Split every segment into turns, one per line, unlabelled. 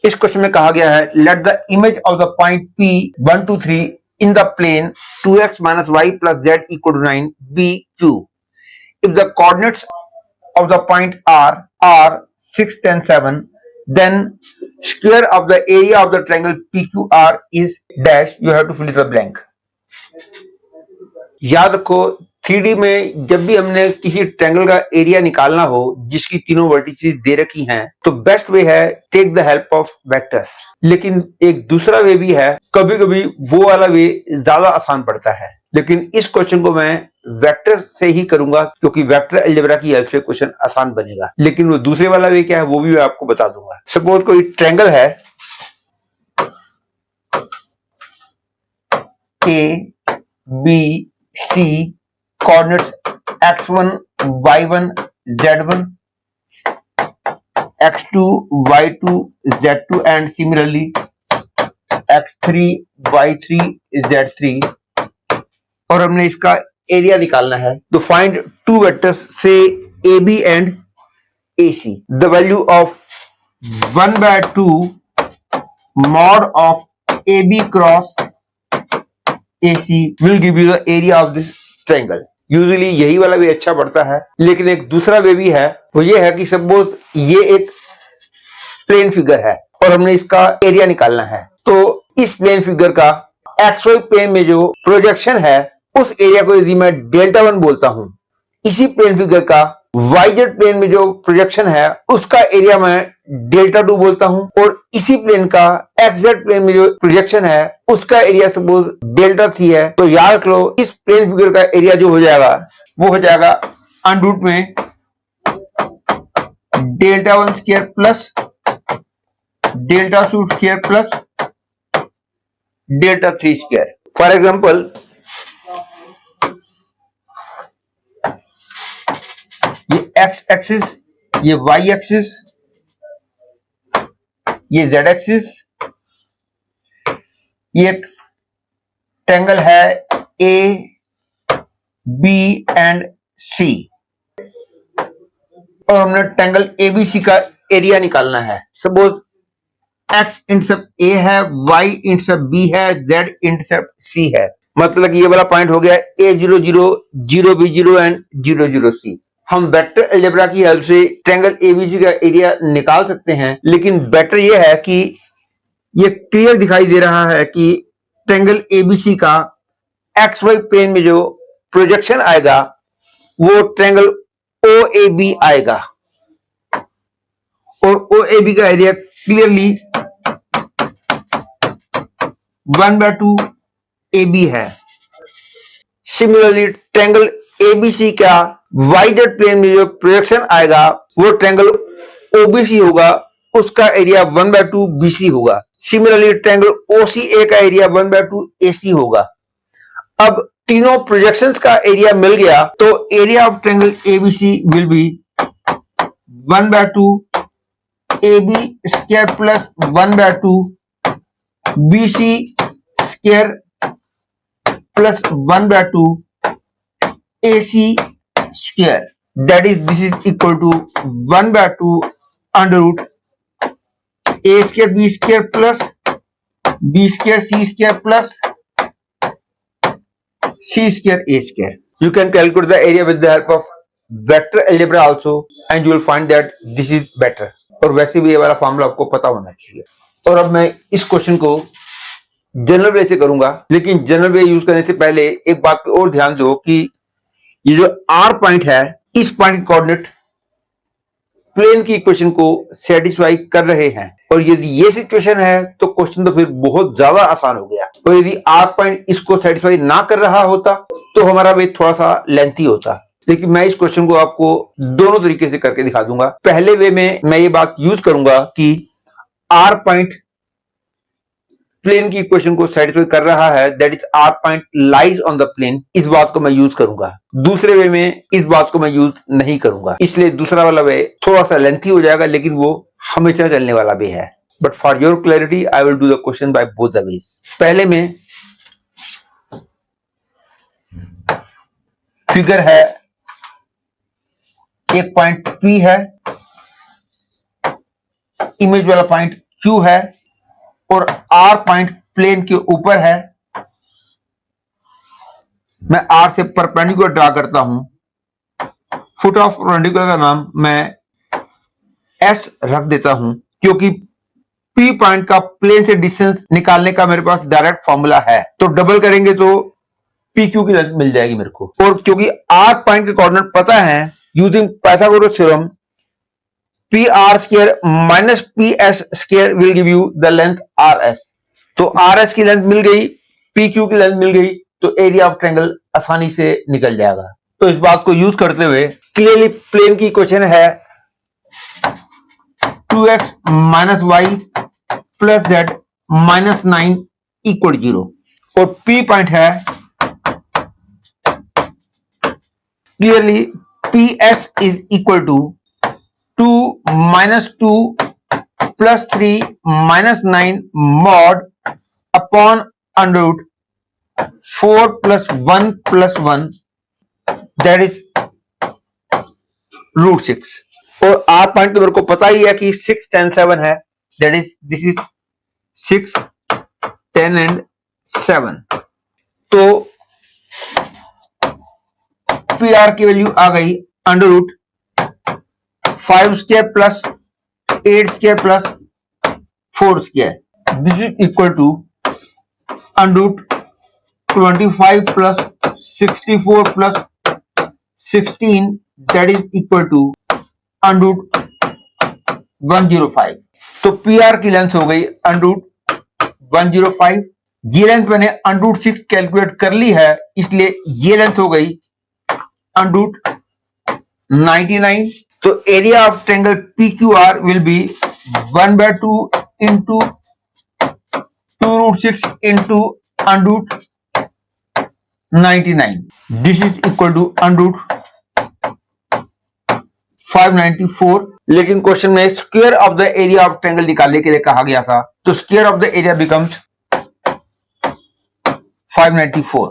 इस क्वेश्चन में कहा गया है let the image of the point P 1 2 3 in the plane 2x minus y plus z equal to 9 be q. If the coordinates of the point are 6 10 7, then square of the area of the triangle PQR is dash. You have to fill the blank. याद रखो 3D में जब भी हमने किसी triangle का area निकालना हो जिसकी तीनों वर्टिसेस दे रखी हैं तो बेस्ट वे है take the help of vectors. लेकिन एक दूसरा वे भी है, कभी कभी वो वाला वे ज्यादा आसान पड़ता है, लेकिन इस क्वेश्चन को मैं वेक्टर से ही करूंगा क्योंकि वेक्टर अलजेब्रा की हेल्प से क्वेश्चन आसान बनेगा। लेकिन वो दूसरे वाला वे क्या है वो भी मैं आपको बता दूंगा। सपोज कोई ट्रायंगल है A B C, coordinates x1 y1 z1 x2 y2 z2 and similarly x3 y3 z3 और हमने इसका एरिया निकालना है तो फाइंड टू वेक्टर्स से A B and A C. The value of 1/2 mod of A B cross AC will give you the area of this triangle. Usually यही वाला भी अच्छा पड़ता है, लेकिन एक दूसरा वे भी है, वो ये है कि सपोज ये एक प्लेन फिगर है और हमने इसका एरिया निकालना है तो इस प्लेन फिगर का XY प्लेन में जो प्रोजेक्शन है उस एरिया को यदि मैं डेल्टा 1 बोलता हूं, इसी प्लेन फिगर का YZ प्लेन में जो प्रोजेक्शन है उसका एरिया मैं डेल्टा 2 बोलता हूं और इसी प्लेन का XZ प्लेन में जो प्रोजेक्शन है उसका एरिया सपोज डेल्टा 3 है तो याद रख लो इस प्लेन फिगर का एरिया जो हो जाएगा वो हो जाएगा अंडर रूट में delta 1 square plus delta 2 square plus delta 3 square. For example ये x एक्सिस, ये y एक्सिस, ये z एक्सिस, ये ट्रायंगल है A, B एंड C और हमने ट्रायंगल ABC का एरिया निकालना है। सपोज x इंटरसेप्ट A है, y इंटरसेप्ट B है, z इंटरसेप्ट C है, मतलब ये वाला पॉइंट हो गया A0 0 0 B0 एंड 0 0 C। हम वेक्टर अलजेब्रा की हेल्प से ट्रायंगल ABC का एरिया निकाल सकते हैं, लेकिन बेटर यह है कि ये क्लियर दिखाई दे रहा है कि ट्रायंगल ABC का XY प्लेन में जो प्रोजेक्शन आएगा वो ट्रायंगल OAB आएगा और OAB का एरिया क्लियरली 1/2 AB है। सिमिलरली ट्रायंगल ABC का YZ प्लेन में जो प्रोजेक्शन आएगा वो ट्रायंगल OBC होगा, उसका एरिया 1/2 BC होगा। सिमिलरली ट्रायंगल OCA का एरिया 1/2 AC होगा। अब तीनों प्रोजेक्शंस का एरिया मिल गया तो area of triangle ABC will be 1/2 AB square plus 1/2 BC square plus 1/2 AC square, that is this is equal to 1/2 under root A square B square plus B square C square plus C square A square. You can calculate the area with the help of vector algebra also and you will find that this is better. और वैसे भी ये वाला formula आपको पता होना चाहिए। और अब मैं इस क्वेश्चन को जनरल वे से करूंगा, लेकिन जनरल वे यूज करने से पहले एक बात पे और ध्यान दो कि ये जो R पॉइंट है इस पॉइंट के कोऑर्डिनेट प्लेन की इक्वेशन को सेटिस्फाई कर रहे हैं और यदि ये सिचुएशन है तो क्वेश्चन तो फिर बहुत ज्यादा आसान हो गया। और यदि R पॉइंट इसको सेटिस्फाई ना कर रहा होता तो हमारा वे थोड़ा सा लेंथी होता, लेकिन मैं इस क्वेश्चन को आपको दोनों तरीके से करके दिखा दूंगा। पहले वे में मैं ये बात यूज करूंगा कि R पॉइंट प्लेन की इक्वेशन को सेटिस्फाई कर रहा है, that is R point lies on the plane, इस बात को मैं यूज करूंगा। दूसरे वे में इस बात को मैं यूज नहीं करूंगा, इसलिए दूसरा वाला वे थोड़ा सा लेंथी हो जाएगा, लेकिन वो हमेशा चलने वाला वे है। But for your clarity I will do the question by both the ways. पहले में फिगर है, एक पॉइंट P है, इमेज वाला पॉइंट Q है और R पॉइंट प्लेन के ऊपर है। मैं R से परपेंडिकुलर ड्रा करता हूं। फुट ऑफ परपेंडिकुलर का नाम मैं S रख देता हूं, क्योंकि P पॉइंट का प्लेन से डिस्टेंस निकालने का मेरे पास डायरेक्ट फॉर्मूला है। तो डबल करेंगे तो PQ की लेंथ मिल जाएगी मेरे को। और क्योंकि R पॉइंट के कोऑर्डिनेट पता है, using Pythagoras theorem, PR square minus PS square will give you the length RS। तो RS की लेंथ मिल गई, PQ की लेंथ मिल गई, तो एरिया ऑफ ट्रायंगल आसानी से निकल जाएगा। तो इस बात को यूज करते हुए क्लियरली प्लेन की इक्वेशन है 2x minus Y plus Z minus 9 equal 0। और P पॉइंट है clearly PS is equal to 2 minus 2 plus 3 minus 9 mod upon under root 4 plus 1 plus 1, that is root 6। और R पॉइंट तो मेरे को पता ही है कि 6 10 7 है, that is this is 6 10 and 7। तो PR की वैल्यू आ गई under root 5 square plus 8 square plus 4 square, this is equal to under root 25 plus 64 plus 16, that is equal to under root 105। तो PR की लेंथ हो गई अंडर रूट 105। ये length मैंने अंडर रूट 6 कैलकुलेट कर ली है, इसलिए ये लेंथ हो गई अंडर रूट 99। तो area of triangle PQR will be 1/2 into 2 root 6 into under root 99. This is equal to under root 594। लेकिन क्वेश्चन में square of the area of triangle निकालने के लिए कहा गया था, तो square of the area becomes 594।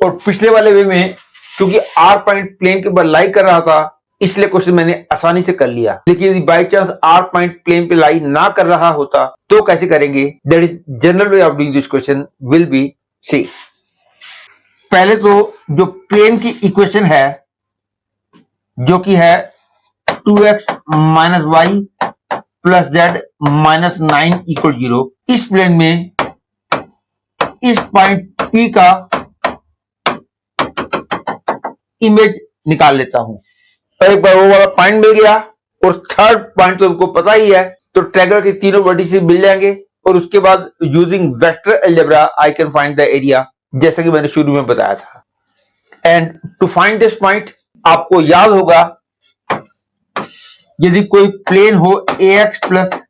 और पिछले वाले वे में क्योंकि R पॉइंट प्लेन के ऊपर लाई कर रहा था, इसलिए क्वेश्चन मैंने आसानी से कर लिया। लेकिन by chance R point plane पे लाई ना कर रहा होता तो कैसे करेंगे? That is general way of doing this question will be C. पहले तो जो प्लेन की इक्वेशन है जो कि है 2x minus Y plus Z minus 9 equal 0, इस प्लेन में इस पॉइंट P का इमेज निकाल लेता हूं। और एक बार वो वाला पॉइंट मिल गया और थर्ड पॉइंट तो हमको पता ही है, तो ट्रायंगल के तीनों वर्टिसेस मिल जाएंगे और उसके बाद using vector algebra I can find the area, जैसा कि मैंने शुरू में बताया था। And to find this point आपको याद होगा, यदि कोई प्लेन हो AX प्लस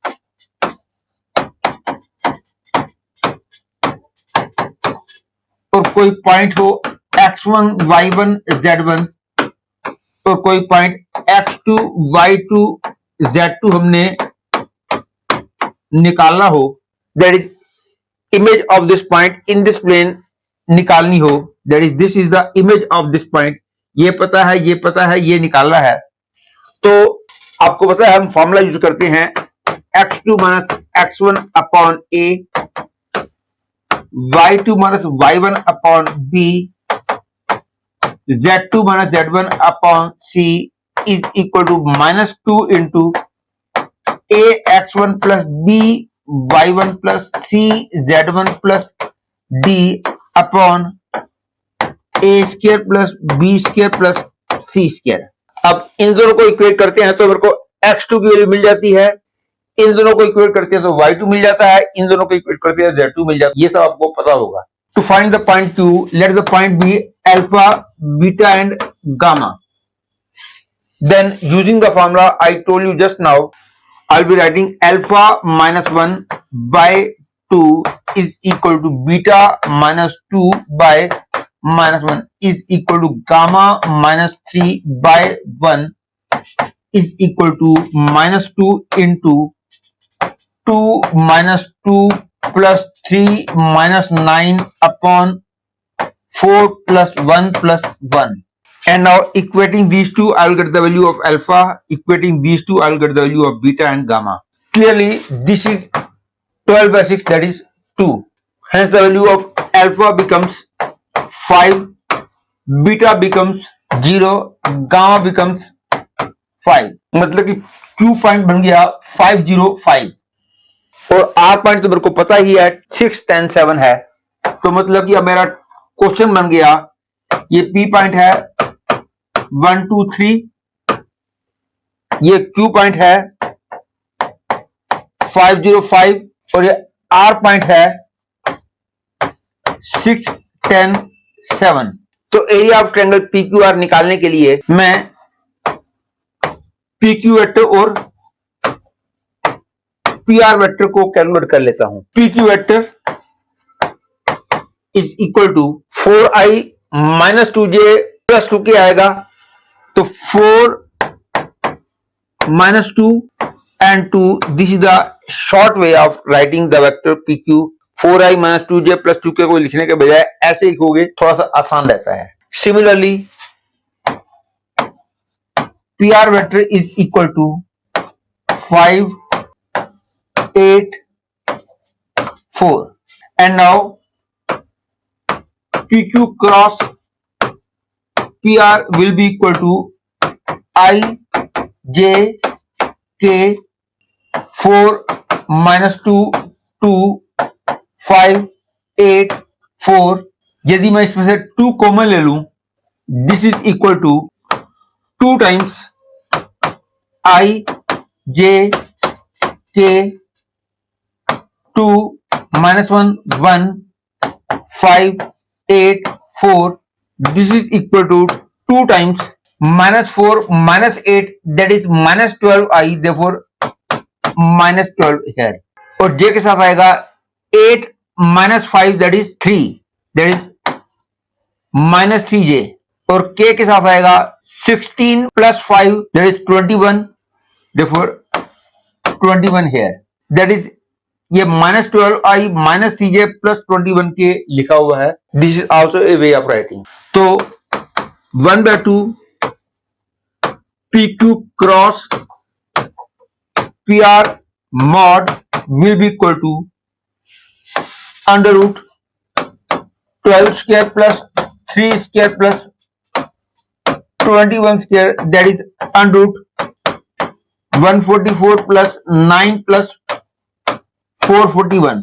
और कोई पॉइंट हो X1 Y1 Z1 और कोई पॉइंट X2 Y2 Z2 हमने निकालना हो, that is image of this point in this plane निकालनी हो, that is this is the image of this point. ये पता है, ये पता है, ये निकालना है। तो आपको पता है हम फॉर्मूला यूज करते हैं X2 minus X1 upon A, Y2 minus Y1 upon B, Z2 minus Z1 upon C is equal to minus 2 into A X1 plus B Y1 plus C Z1 plus D upon A square plus B square plus C square। अब इन दोनों को equate करते हैं तो मेरे को X2 की value मिल जाती है, इन दोनों को इक्वेट करते हैं तो Y2 मिल जाता है, इन दोनों को इक्वेट करते हैं Z2 मिल जाता है। ये सब आपको पता होगा। To find the point Q, let the point be alpha, beta and gamma. Then using the formula I told you just now, I'll be writing alpha minus 1 by 2 is equal to beta minus 2 by minus 1 is equal to gamma minus 3 by 1 is equal to minus 2 into 2 minus 2 plus 3 minus 9 upon 4 plus 1 plus 1. And now equating these two, I will get the value of alpha. Equating these two, I will get the value of beta and gamma. Clearly, this is 12 by 6, that is 2. Hence the value of alpha becomes 5, beta becomes 0, gamma becomes 5. मतलब कि Q point बन गया 505 और R point तो मेरे को पता ही है 6, 10, 7 है। तो मतलब कि अब मेरा क्वेश्चन बन गया, ये P पॉइंट है 1, 2, 3, ये Q पॉइंट है 505 और ये R पॉइंट है 6, 10, 7। तो एरिया ऑफ ट्रायंगल PQR निकालने के लिए मैं PQ वेक्टर और PR वेक्टर को कैलकुलेट कर लेता हूं। PQ vector is equal to 4i minus 2j plus 2 k आएगा, तो 4 minus 2 and 2, this is the short way of writing the vector PQ। 4i minus 2j plus 2k को लिखने के बजाय ऐसे लिखोगे थोड़ा सा आसान रहता है। Similarly, PR vector is equal to 5, 8, 4 and now PQ cross PR will be equal to I J K 4 minus 2 2 5 8 4। यदि मैं इसमें से 2 कॉमन ले लूं, this is equal to 2 times I J K 2 minus 1 1 5 8 4। This is equal to 2 times minus 4 minus 8, that is minus 12i, therefore minus 12 here। और j के साथ आएगा 8 minus 5, that is 3, that is minus 3j। और k के साथ आएगा 16 plus 5, that is 21, therefore 21 here, that is ये minus 12i minus 3j plus 21 के लिखा हुआ है। This is also a way of writing. तो 1/2 PQ cross PR mod will be equal to under root 12 square plus 3 square plus 21 square, that is under root 144 plus 9 plus 441।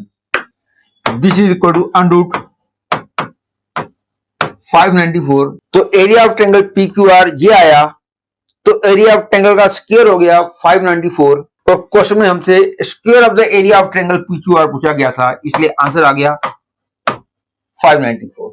This is equal to under root 594। तो area of triangle PQR ये आया। तो area of triangle का square हो गया 594 और question में हमसे square of the area of triangle PQR पूछा गया था, इसलिए आंसर आ गया 594।